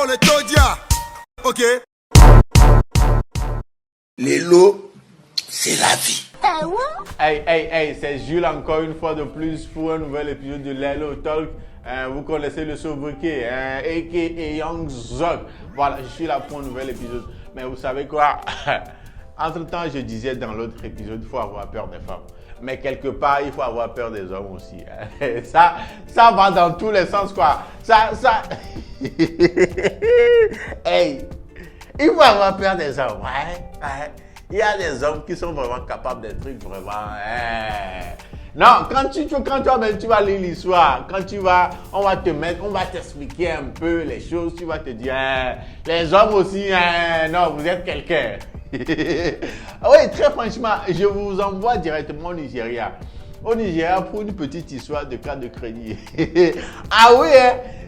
on est Todia. Ok. Les lots, c'est la vie. Hey, c'est Jules encore une fois de plus pour un nouvel épisode de Lelo Talk. Vous connaissez le sobriquet, a.k.a. Young Zog. Voilà, je suis là pour un nouvel épisode. Mais vous savez quoi? Entre-temps, je disais dans l'autre épisode, il faut avoir peur des femmes. Mais quelque part, il faut avoir peur des hommes aussi. Ça va dans tous les sens, quoi. Hey, il faut avoir peur des hommes. Ouais. Il y a des hommes qui sont vraiment capables des trucs vraiment. Non, quand tu vas lire l'histoire, on va t'expliquer un peu les choses, tu vas te dire, les hommes aussi, non, vous êtes quelqu'un. Oui, très franchement, je vous envoie directement au Nigeria. Au Nigeria pour une petite histoire de carte de crédit. Ah oui,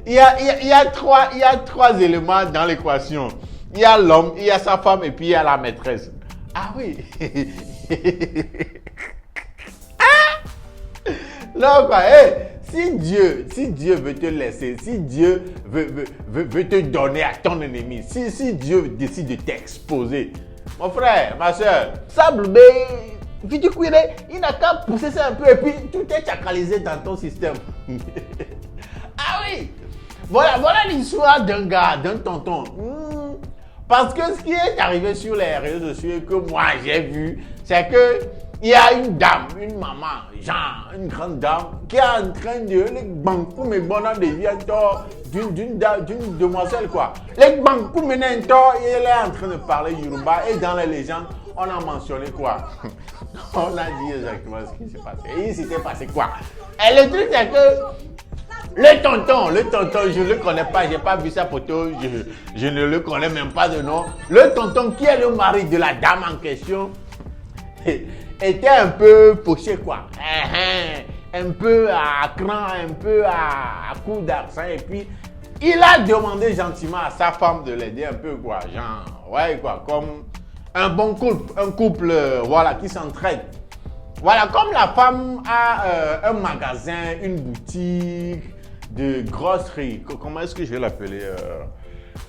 il y a trois éléments dans l'équation. Il y a l'homme, il y a sa femme et puis il y a la maîtresse. Ah oui. Non quoi, si Dieu veut te laisser, si Dieu veut te donner à ton ennemi, si Dieu décide de t'exposer, mon frère, ma soeur, sable, il n'a qu'à pousser ça un peu et puis tout est chacalisé dans ton système. Ah oui, voilà l'histoire d'un gars, d'un tonton. Parce que ce qui est arrivé sur les réseaux sociaux et que moi j'ai vu, c'est que il y a une dame, une maman, genre une grande dame, qui est en train de les banques mais bonheur d'une demoiselle quoi. Les banques maintenant, elle est en train de parler Yoruba et dans les légendes, on a mentionné quoi? On a dit exactement ce qui s'est passé. Et il s'était passé quoi? Et le truc c'est que le tonton, je ne le connais pas, j'ai pas vu sa photo, je ne le connais même pas de nom. Le tonton qui est le mari de la dame en question était un peu fauché quoi. Un peu à cran, un peu à coup d'argent et puis il a demandé gentiment à sa femme de l'aider un peu quoi, genre, ouais quoi, comme un bon couple, voilà, qui s'entraide. Voilà, comme la femme a un magasin, une boutique de grosserie, comment est-ce que je vais l'appeler,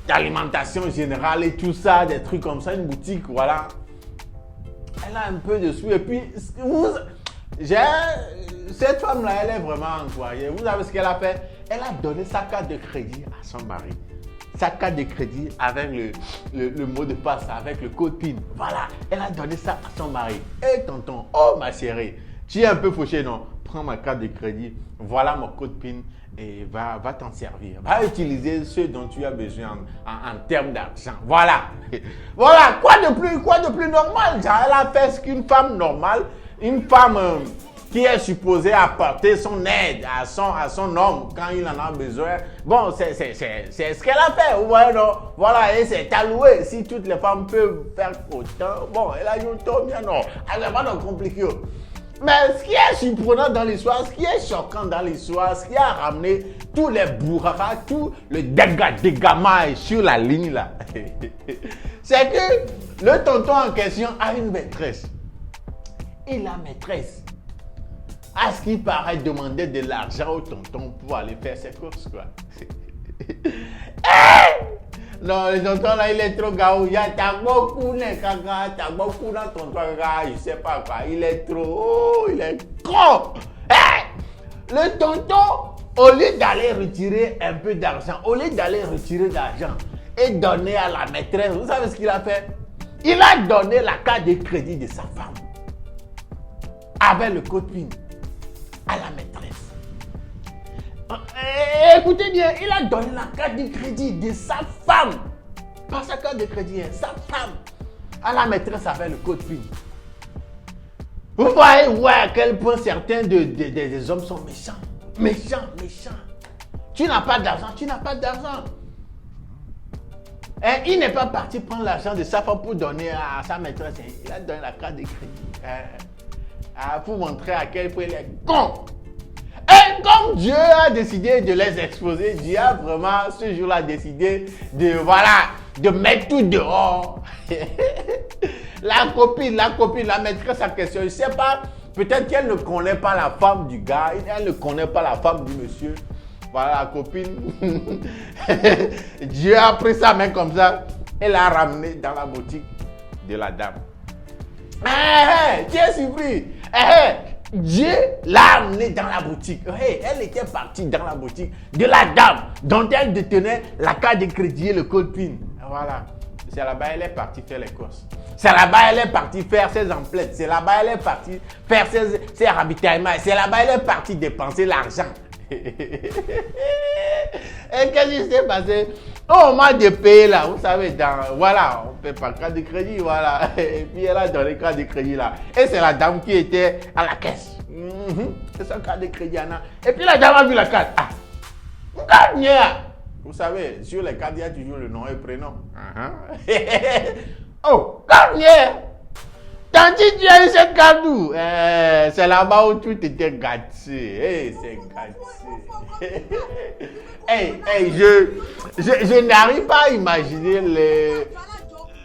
d'alimentation générale et tout ça, des trucs comme ça, une boutique, voilà. Elle a un peu de sous et puis, cette femme-là, elle est vraiment envoyée. Vous savez ce qu'elle a fait? Elle a donné sa carte de crédit à son mari. Sa carte de crédit avec le mot de passe, avec le code PIN. Voilà, elle a donné ça à son mari. Et tonton, oh ma chérie, tu es un peu fauché, non? Prends ma carte de crédit, voilà mon code PIN et va t'en servir. Va utiliser ce dont tu as besoin en termes d'argent. Voilà. Voilà, quoi de plus normal? Genre, elle a fait ce qu'une femme normale, une femme qui est supposée apporter son aide à son homme quand il en a besoin. Bon, c'est ce qu'elle a fait. Ouais, non? Voilà, et c'est alloué. Si toutes les femmes peuvent faire autant, bon, elle a eu autant, bien non. Elle n'est pas donc compliqué. Mais ce qui est surprenant dans l'histoire, ce qui est choquant dans l'histoire, ce qui a ramené tous les bourraras, tout le dégamage sur la ligne là, c'est que le tonton en question a une maîtresse. Et la maîtresse, à ce qui paraît, demandait de l'argent au tonton pour aller faire ses courses quoi. Non, le tonton là, il est trop gaouilla. T'as beaucoup dans ton toit, je sais pas quoi. Il est trop, il est con. Le tonton, au lieu d'aller retirer un peu d'argent, et donner à la maîtresse, vous savez ce qu'il a fait? Il a donné la carte de crédit de sa femme avec le code PIN à la maîtresse. Écoutez bien, il a donné la carte de crédit de sa femme. Pas sa carte de crédit, sa femme. À la maîtresse avec le code PIN. Vous voyez à quel point certains des hommes sont méchants. Méchants. Tu n'as pas d'argent. Il n'est pas parti prendre l'argent de sa femme pour donner à sa maîtresse. Il a donné la carte de crédit. Pour montrer à quel point il est con. Et comme Dieu a décidé de les exposer, Dieu a vraiment ce jour-là décidé de mettre tout dehors. La copine, la maîtresse en question, je ne sais pas, peut-être qu'elle ne connaît pas la femme du gars, elle ne connaît pas la femme du monsieur. Voilà la copine. Dieu a pris sa main comme ça et l'a ramené dans la boutique de la dame. Tu es surpris. Dieu l'a amené dans la boutique. Elle était partie dans la boutique de la dame dont elle détenait la carte de crédit et le code PIN. Voilà. C'est là-bas elle est partie faire les courses. C'est là-bas elle est partie faire ses emplettes. C'est là-bas elle est partie faire ses ravitaillements. C'est là-bas elle est partie dépenser l'argent. Et qu'est-ce qui s'est passé? Au moment de payer là, vous savez, voilà, on paie par carte de crédit, voilà. Et puis elle a donné carte de crédit là. Et c'est la dame qui était à la caisse. C'est sa carte de crédit, Anna. Et puis la dame a vu la carte. Vous savez, sur les cartes, il y a toujours le nom et prénom. Oh, Garnier! Tanti, tu as eu cette carte où? C'est là-bas où tout était gâté. C'est gâté. Je n'arrive pas à imaginer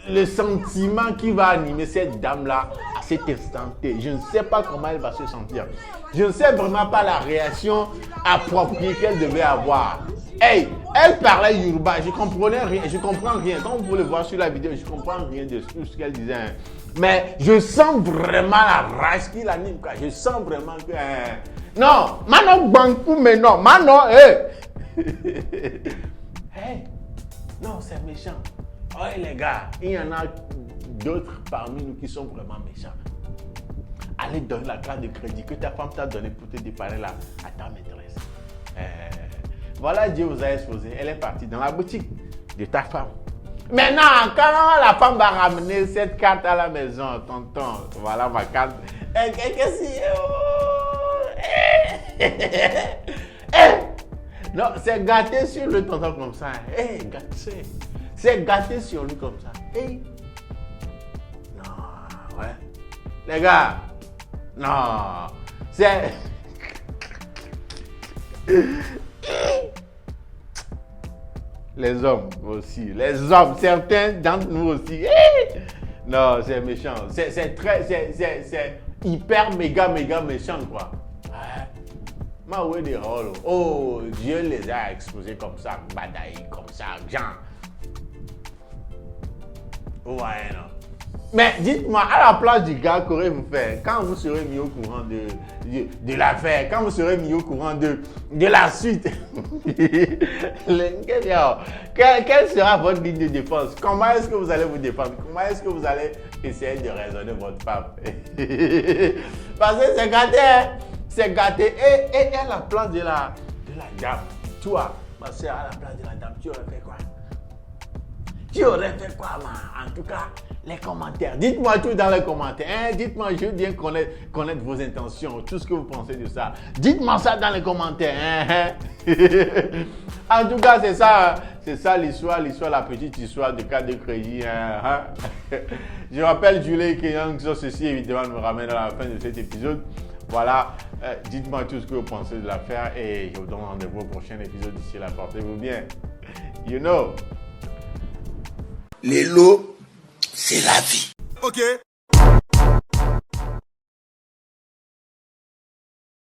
le sentiment qui va animer cette dame-là à cet instant T. Je ne sais pas comment elle va se sentir. Je ne sais vraiment pas la réaction appropriée qu'elle devait avoir. Elle parlait Yoruba, je comprenais rien, je comprends rien. Comme vous pouvez le voir sur la vidéo, je comprends rien de tout ce qu'elle disait. Mais je sens vraiment la rage qui l'anime. Je sens vraiment que... Non, Manon Bankou, mais non, Manon, non, c'est méchant. Les gars, il y en a d'autres parmi nous qui sont vraiment méchants. Allez donner la carte de crédit que ta femme t'a donnée pour te dépanner là à ta maîtresse. Voilà, Dieu vous a exposé. Elle est partie dans la boutique de ta femme. Maintenant, quand la femme va ramener cette carte à la maison, tonton, voilà ma carte. Non, c'est gâté sur le tonton comme ça. Gâté. C'est gâté sur lui comme ça. Non, ouais. Les gars, non. C'est... Les hommes aussi. Les hommes, certains d'entre nous aussi. Non, c'est méchant. C'est hyper méga méchant, quoi. Oh, Dieu les a exposés comme ça, badaï, comme ça, genre. Ouais, non. Mais dites-moi, à la place du gars, qu'aurez-vous fait quand vous serez mis au courant de l'affaire, quand vous serez mis au courant de la suite? Quelle sera votre ligne de défense? Comment est-ce que vous allez vous défendre? Comment est-ce que vous allez essayer de raisonner votre femme? Parce que c'est gâté, hein? C'est gâté. Et à la place de la dame, toi, ma soeur, à la place de la dame, tu aurais fait quoi? Tu aurais fait quoi, en tout cas, les commentaires. Dites-moi tout dans les commentaires. Dites-moi, je veux bien connaître vos intentions, tout ce que vous pensez de ça. Dites-moi ça dans les commentaires. En tout cas, c'est ça l'histoire, la petite histoire de carte de crédit. Je rappelle Julie Kenyang, ceci évidemment me ramène à la fin de cet épisode. Voilà, dites-moi tout ce que vous pensez de l'affaire et je vous donne rendez-vous au prochain épisode. D'ici là, portez-vous bien. You know. Les lots, c'est la vie. Ok.